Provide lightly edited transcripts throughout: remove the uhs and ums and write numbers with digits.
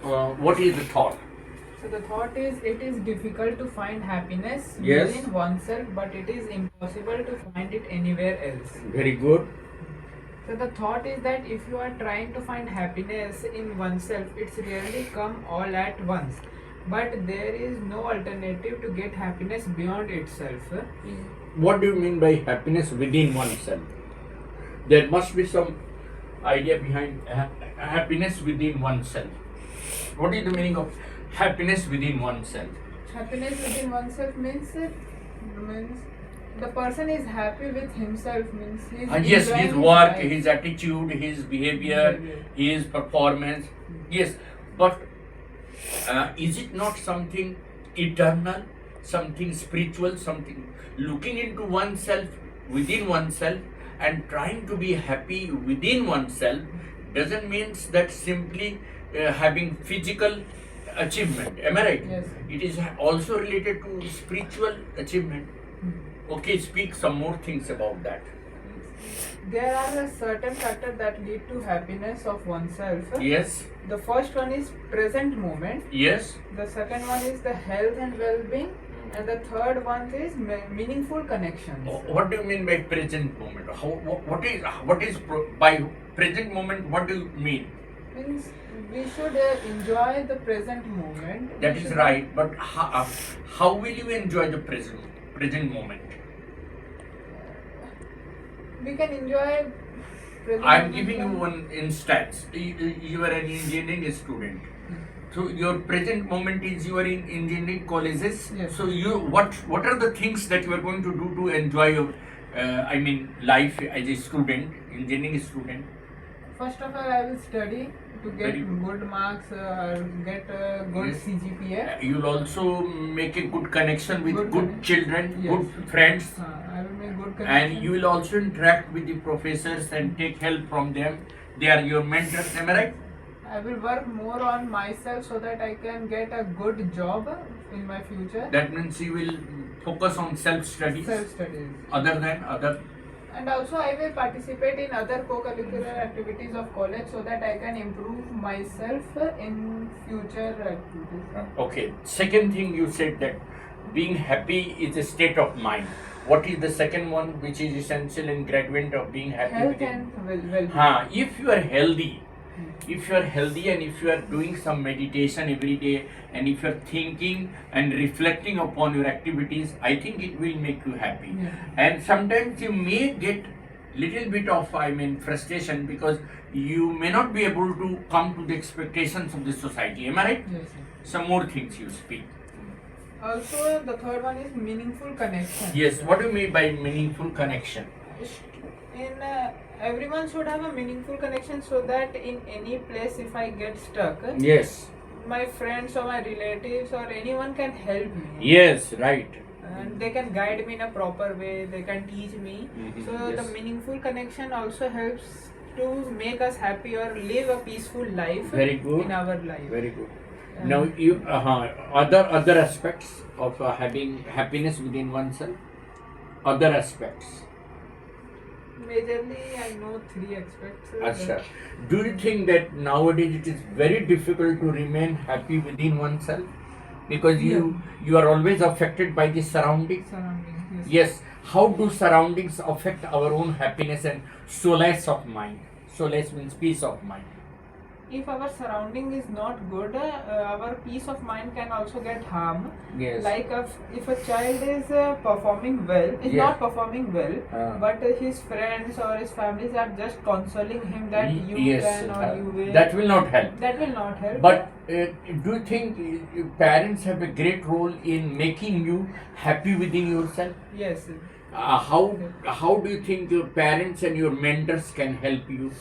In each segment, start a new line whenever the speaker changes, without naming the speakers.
What is the thought?
So the thought is, it is difficult to find happiness
Yes.
within oneself, but it is impossible to find it anywhere else.
Very good.
So the thought is that if you are trying to find happiness in oneself, it's really come all at once. But there is no alternative to get happiness beyond itself.
What do you mean by happiness within oneself? There must be some idea behind happiness within oneself. What is the meaning of happiness within oneself?
Happiness within oneself means the person is happy with himself, means he's
Yes,
enjoying
his work,
life.
his attitude, his behavior, his performance. Yes, but is it not something eternal, something spiritual, something looking into oneself, within oneself, and trying to be happy within oneself doesn't mean that simply having physical achievement. Am I right?
Yes.
It is also related to spiritual achievement. Okay, speak some more things about that.
There are a certain factors that lead to happiness of oneself.
Yes,
The first one is present moment.
yes.
The second one is the health and well-being, and the third one is meaningful connections.
What do you mean by present moment? What is by present moment? What do you mean?
Means we should enjoy the present moment.
That
We
is
should-
right, but how will you enjoy the present moment?
We can enjoy. Present
I am
moment
giving you
from-
one instance. You are an engineering student. So your present moment is you are in engineering colleges.
Yes.
So what are the things that you are going to do to enjoy your life as a student, engineering student?
First of all, I will study to get
Very good.
good marks, get a good
Yes.
CGPA.
You will also make a good connection with
Good
good
connection.
children,
Yes.
good friends,
I will make good
and
connections.
you will also interact with the professors and take help from them. They are your mentors, am I right?
I will work more on myself so that I can get a good job in my future.
That means you will focus on self studies
Self studies.
other.
And also I will participate in other co-curricular activities of college so that I can improve myself in future activities.
Okay. Second thing you said that being happy is a state of mind. What is the second one which is essential ingredient of being happy?
Health
within?
and well-being.
If you are healthy, and if you are doing some meditation every day, and if you are thinking and reflecting upon your activities, I think it will make you happy.
Yeah.
And sometimes you may get little bit of frustration because you may not be able to come to the expectations of the society. Am I right?
Yes, sir.
Some more things you speak.
Also, the third one is meaningful connection.
Yes. What do you mean by meaningful connection?
In everyone should have a meaningful connection so that in any place if I get stuck,
Yes.
my friends or my relatives or anyone can help me.
Yes. Right.
And they can guide me in a proper way, they can teach me.
Mhm,
So
yes.
the meaningful connection also helps to make us happy or live a peaceful life
Very good.
in our life.
Very good.
And
Now, you other aspects of having happiness within oneself. Other aspects.
majorly I know three aspects.
Asha, do you think that nowadays it is very difficult to remain happy within oneself because you are always affected by the surroundings?
Surroundings.
Yes. How do surroundings affect our own happiness and solace of mind? Solace means peace of mind.
If our surrounding is not good, our peace of mind can also get harm.
Yes.
Like if a child is performing well, is
Yeah.
not performing well, but his friends or his families are just consoling him that you
Yes.
can or you will.
That will not help.
That will not help.
But do you think parents have a great role in making you happy within yourself?
yes,
How do you think your parents and your mentors can help you?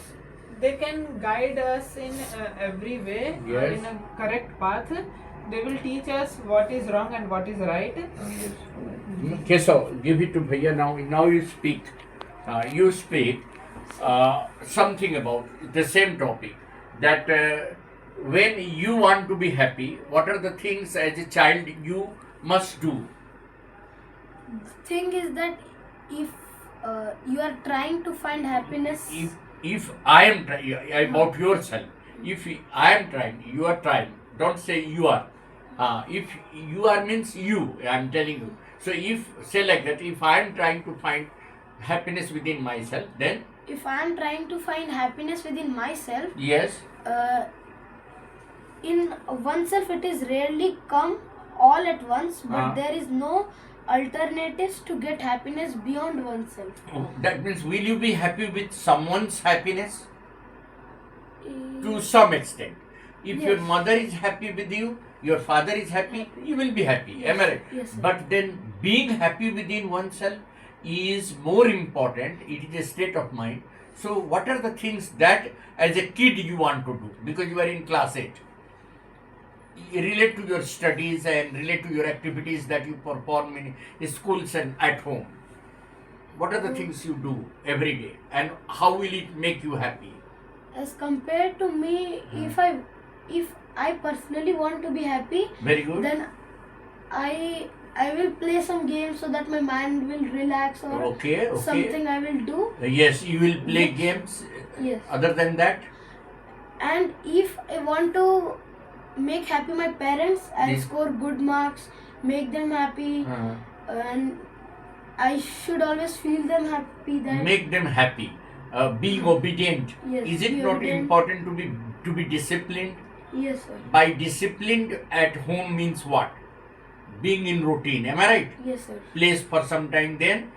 they can guide us in every way,
Yes.
in a correct path. They will teach us what is wrong and what is right.
Okay, so give it to Bhaiya now. Now you speak. You speak something about the same topic. That when you want to be happy, what are the things as a child you must do?
The thing is that if you are trying to find happiness,
If I am about yourself, If I am trying, you are trying. Don't say you are. If you are means you. I am telling you. So if say like that, if I am trying to find happiness within myself, then
If I am trying to find happiness within myself,
yes,
uh, in oneself it is rarely come all at once, but
Ah.
there is no alternatives to get happiness beyond oneself.
that means will you be happy with someone's happiness? To
Uh,
some extent. If your
Yes.
mother is happy with you, your father is happy,
Happy.
you will be happy. Am I
Yes,
right?
yes, sir.
But then being happy within oneself is more important. It is a state of mind. So what are the things that as a kid you want to do? Because you are in class 8. Relate to your studies and relate to your activities that you perform in schools and at home. What are the things you do every day and how will it make you happy?
As compared to me, if I personally want to be happy,
Very good.
then I will play some games so that my mind will relax, or
Okay, okay.
something I will do.
Yes, you will play
Yes.
games.
Yes.
Other than that,
And if I want to make happy my parents, I'll
Yes.
score good marks, make them happy, and I should always feel them happy. That
make them happy. Being obedient.
Yes,
Is it
be
not
obedient.
important to be disciplined?
yes, sir.
By disciplined at home means what? Being in routine. Am I right?
Yes, sir.
Place for some time, then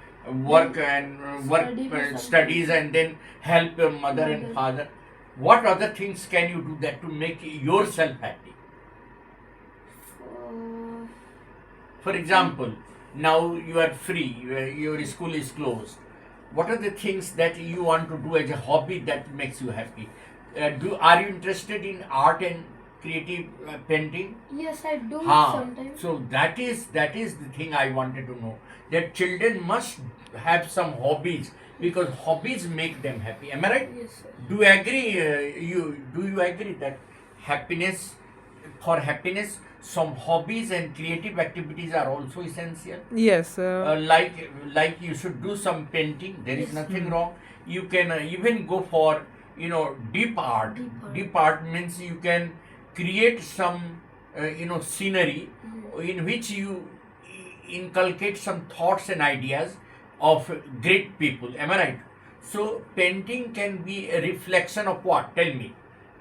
work and work
Study for some
studies,
time.
and then help your mother and
Mother.
father. What other things can you do that to make yourself happy?
Uh,
For example, now you are free, your school is closed. What are the things that you want to do as a hobby that makes you happy? Are you interested in art and creative painting?
yes, I do
Haan.
sometimes.
So that is the thing I wanted to know. That children must have some hobbies because hobbies make them happy. Am I right?
Yes, sir.
Do you agree? Do you agree that for happiness, some hobbies and creative activities are also essential?
Yes.
Like you should do some painting. There is
Yes.
nothing wrong. You can even go for deep art.
Deep art.
Deep art means you can create some scenery in which you inculcate some thoughts and ideas of great people. Am I right? So painting can be a reflection of what? Tell me.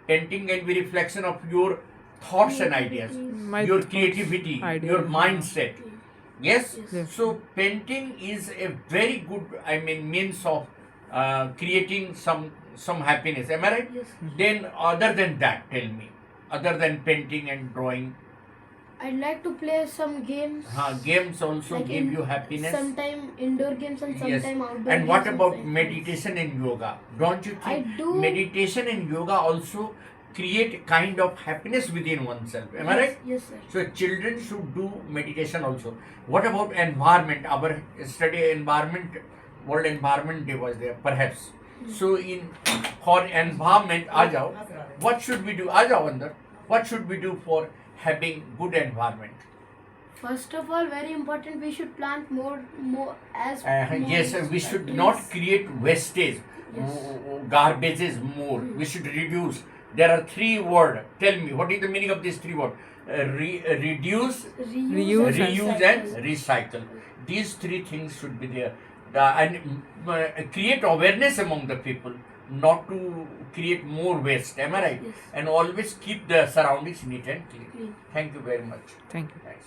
Painting can be reflection of your thoughts and ideas,
My
your
thoughts,
creativity,
ideas.
your mindset. Yes?
Yes.
So painting is a very good, means of creating some happiness. Am I right?
Yes.
Then other than that, tell me. Other than painting and drawing,
I'd like to play some games.
games also
like
give you happiness.
Sometime indoor games and
Yes.
sometime outdoor
And what
games
about
with my
meditation and yoga? Don't you think
I do.
meditation and yoga also create kind of happiness within oneself? Am I
friends.
right?
Yes, sir.
So children should do meditation also. What about environment? Our study environment, World Environment Day was there, perhaps. So for environment, aa jao. What should we do? Aa jao andar. What should we do for having good environment?
First of all, very important, we should plant more more.
Yes, we should
trees.
not create wastage,
Yes.
garbages more. We should reduce. There are 3 words. Tell me, what is the meaning of these 3 words? Reduce,
reuse,
reuse and recycle. These 3 things should be there. And create awareness among the people not to create more waste. Am I right?
Yes.
And always keep the surroundings neat and clean.
Clean.
Thank you very much.
Thank you.
Thanks.